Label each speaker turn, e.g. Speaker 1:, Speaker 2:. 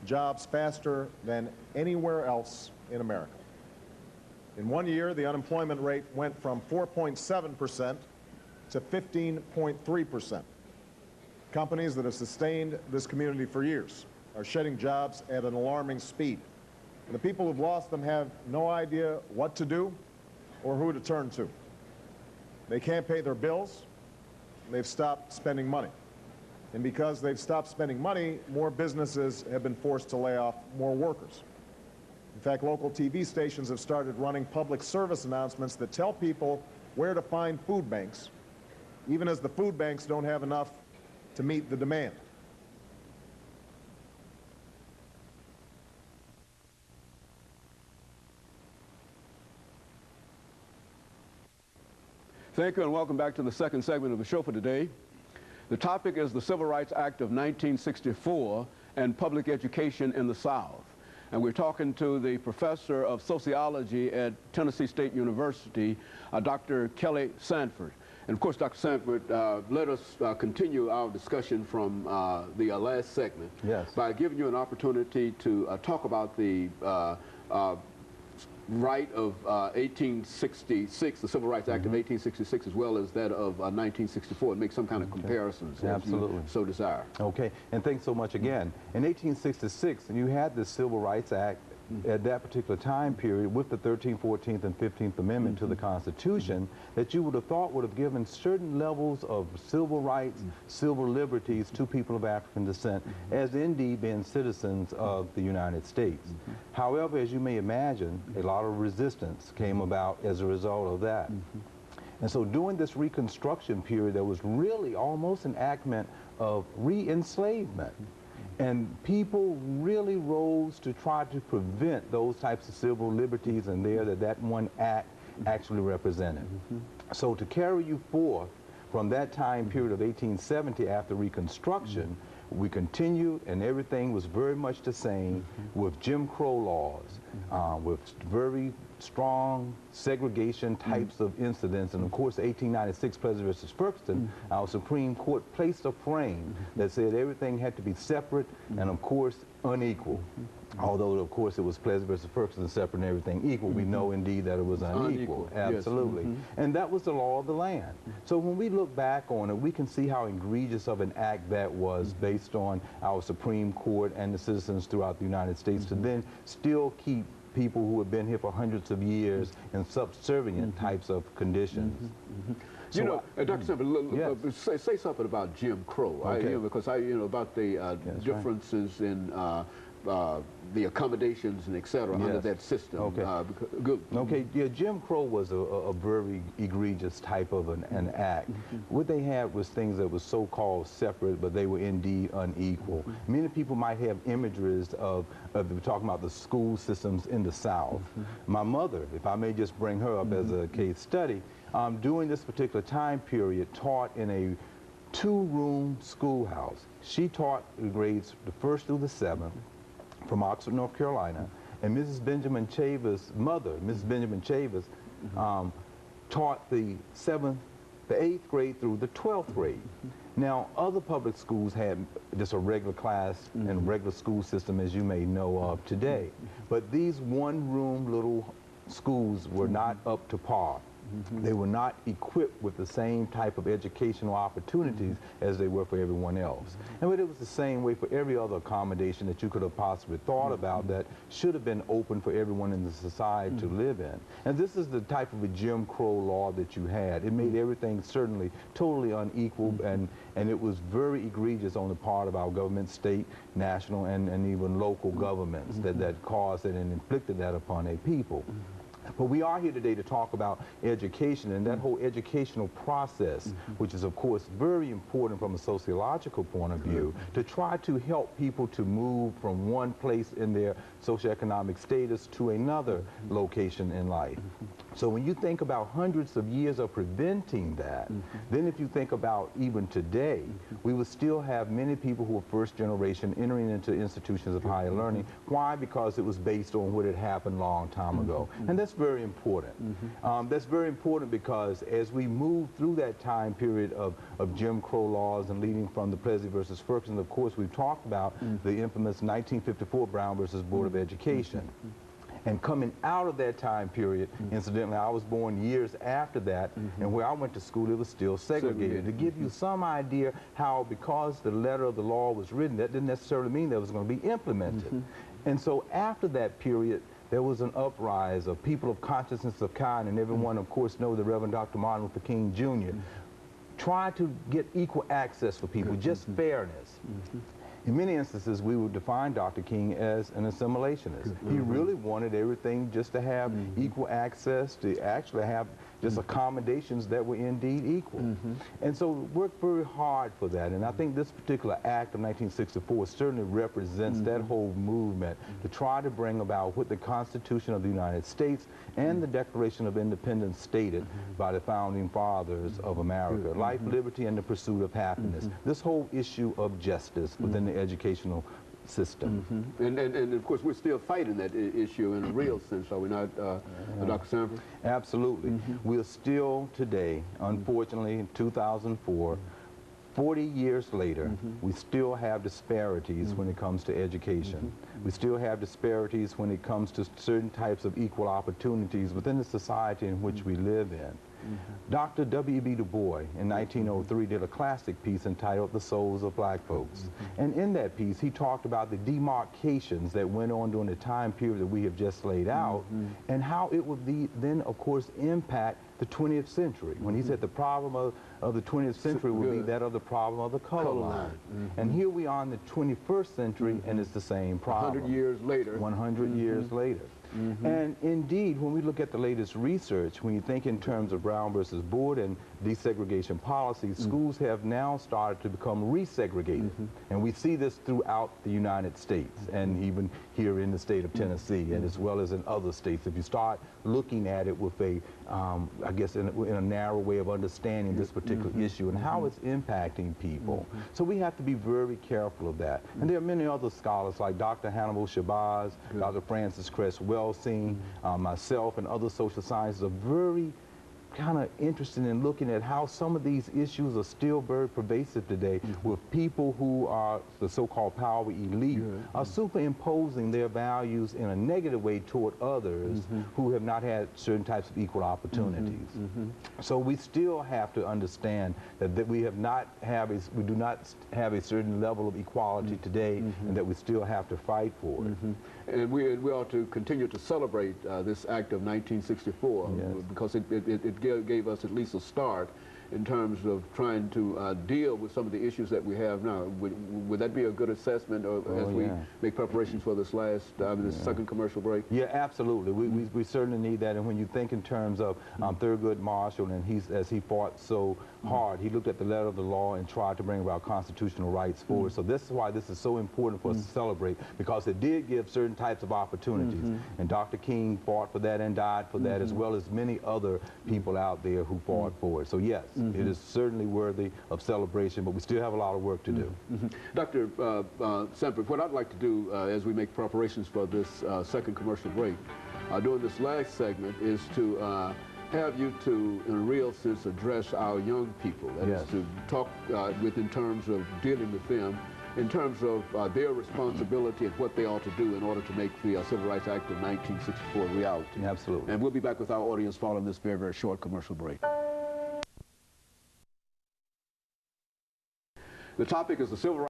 Speaker 1: jobs faster than anywhere else in America. In 1 year, the unemployment rate went from 4.7% to 15.3%. Companies that have sustained this community for years are shedding jobs at an alarming speed. And the people who've lost them have no idea what to do or who to turn to. They can't pay their bills. They've stopped spending money. And because they've stopped spending money, more businesses have been forced to lay off more workers. In fact, local TV stations have started running public service announcements that tell people where to find food banks, even as the food banks don't have enough to meet the demand.
Speaker 2: Thank you and welcome back to the second segment of the show for today. The topic is the Civil Rights Act of 1964 and public education in the South. And we're talking to the professor of sociology at Tennessee State University, Dr. KSanford. And of course, Dr. Sanford, let us continue our discussion from the last segment by giving you an opportunity to talk about the right of 1866, the Civil Rights Act of 1866, as well as that of 1964, and make some kind of comparisons as you so desire.
Speaker 3: Okay, and thanks so much again. In 1866, you had the Civil Rights Act at that particular time period with the 13th, 14th, and 15th Amendment to the Constitution that you would have thought would have given certain levels of civil rights, civil liberties to people of African descent as indeed being citizens of the United States. However, as you may imagine, a lot of resistance came about as a result of that. And so during this Reconstruction period, there was really almost an enactment of re-enslavement. And people really rose to try to prevent those types of civil liberties and that one act actually represented. So to carry you forth from that time period of 1870 after Reconstruction, we continued and everything was very much the same with Jim Crow laws, with very strong segregation types of incidents. And of course, 1896 Plessy versus Ferguson, our Supreme Court placed a frame that said everything had to be separate and of course unequal. Although of course it was Plessy versus Ferguson, separate and everything equal, we know indeed that it was unequal. Absolutely. And that was the law of the land. So when we look back on it, we can see how egregious of an act that was based on our Supreme Court and the citizens throughout the United States to then still keep people who have been here for hundreds of years in subservient types of conditions.
Speaker 2: So, you know, Dr. Sanford, say something about Jim Crow, because about the differences in the accommodations and et cetera under that system. Jim Crow was a very egregious type of an act. What they had was things that were so-called separate, but they were indeed unequal. Many people might have images of we're talking about the school systems in the South. My mother, if I may just bring her up as a case study, during this particular time period, taught in a 2-room schoolhouse. She taught the grades the 1st through the 7th from Oxford, North Carolina, and Mrs. Benjamin Chavis' mother, Mrs. Benjamin Chavis, taught the 8th grade through the 12th grade. Now, other public schools had just a regular class and regular school system, as you may know of today, but these 1-room little schools were not up to par. They were not equipped with the same type of educational opportunities as they were for everyone else. And but it was the same way for every other accommodation that you could have possibly thought about that should have been open for everyone in the society to live in. And this is the type of a Jim Crow law that you had. It made everything certainly totally unequal, and it was very egregious on the part of our government, state, national, and even local governments that caused it and inflicted that upon a people. But we are here today to talk about education and that whole educational process, which is, of course, very important from a sociological point of view, to try to help people to move from one place in their socioeconomic status to another location in life. So when you think about hundreds of years of preventing that, then if you think about even today, we would still have many people who are first generation entering into institutions of higher learning. Why? Because it was based on what had happened a long time ago. And that's
Speaker 3: very important. That's very important because as we move through that time period of Jim Crow laws and leading from the Plessy versus Ferguson, of course, we've talked about the infamous 1954 Brown versus Board of Education. And coming out of that time period, incidentally, I was born years after that, and where I went to school, it was still segregated. To give you some idea how, because the letter of the law was written, that didn't necessarily mean that it was going to be implemented. And so after that period, there was an uprise of people of consciousness of kind, and everyone, of course, knows the Reverend Dr. Martin Luther King Jr. Tried to get equal access for people, just fairness. In many instances, we would define Dr. King as an assimilationist. He really wanted everything just to have equal access, to actually have just accommodations that were indeed equal. And so worked very hard for that. And I think this particular act of 1964 certainly represents that whole movement to try to bring about what the Constitution of the United States and the Declaration of Independence stated by the founding fathers of America. Life, liberty, and the pursuit of happiness. This whole issue of justice within the educational system.
Speaker 2: And of course, we're still fighting that issue in a real sense, are we not, Dr. Sanford?
Speaker 3: Absolutely. We're still today, unfortunately, in 2004, 40 years later, we still have disparities when it comes to education. We still have disparities when it comes to certain types of equal opportunities within the society in which we live in. Dr. W.B. Du Bois in 1903 did a classic piece entitled The Souls of Black Folks. And in that piece, he talked about the demarcations that went on during the time period that we have just laid out, and how it would then, of course, impact the 20th century. When he said the problem of the 20th century would be that of the problem of the color line. And here we are in the 21st century, and it's the same problem.
Speaker 2: 100 years later.
Speaker 3: 100 years later. And indeed, when we look at the latest research, when you think in terms of Brown versus Board and desegregation policies, schools have now started to become resegregated. And we see this throughout the United States, and even here in the state of Tennessee, and as well as in other states. If you start looking at it with a, I guess, in a narrow way of understanding this particular issue and how it's impacting people. So we have to be very careful of that. And there are many other scholars like Dr. Hannibal Shabazz, Dr. Francis Cress Welsing, myself, and other social scientists are very kind of interested in looking at how some of these issues are still very pervasive today, with people who are the so-called power elite are superimposing their values in a negative way toward others who have not had certain types of equal opportunities. So we still have to understand that, we do not have a certain level of equality today, and that we still have to fight for it.
Speaker 2: And we ought to continue to celebrate this act of 1964 because it gave us at least a start in terms of trying to deal with some of the issues that we have now. Would that be a good assessment as we make preparations for this last, this second commercial break?
Speaker 3: Yeah, absolutely. We certainly need that. And when you think in terms of Thurgood Marshall, and as he fought so hard, he looked at the letter of the law and tried to bring about constitutional rights forward. So this is why this is so important for us to celebrate, because it did give certain types of opportunities. And Dr. King fought for that and died for that, as well as many other people out there who fought for it. So yes, it is certainly worthy of celebration, but we still have a lot of work to do.
Speaker 2: Dr. Sanford, what I'd like to do as we make preparations for this second commercial break, during this last segment, is to have you to, in a real sense, address our young people. That is to talk in terms of dealing with them, in terms of their responsibility and what they ought to do in order to make the Civil Rights Act of 1964 a reality.
Speaker 3: Absolutely.
Speaker 2: And we'll be back with our audience following this very, very short commercial break. The topic is the Civil Rights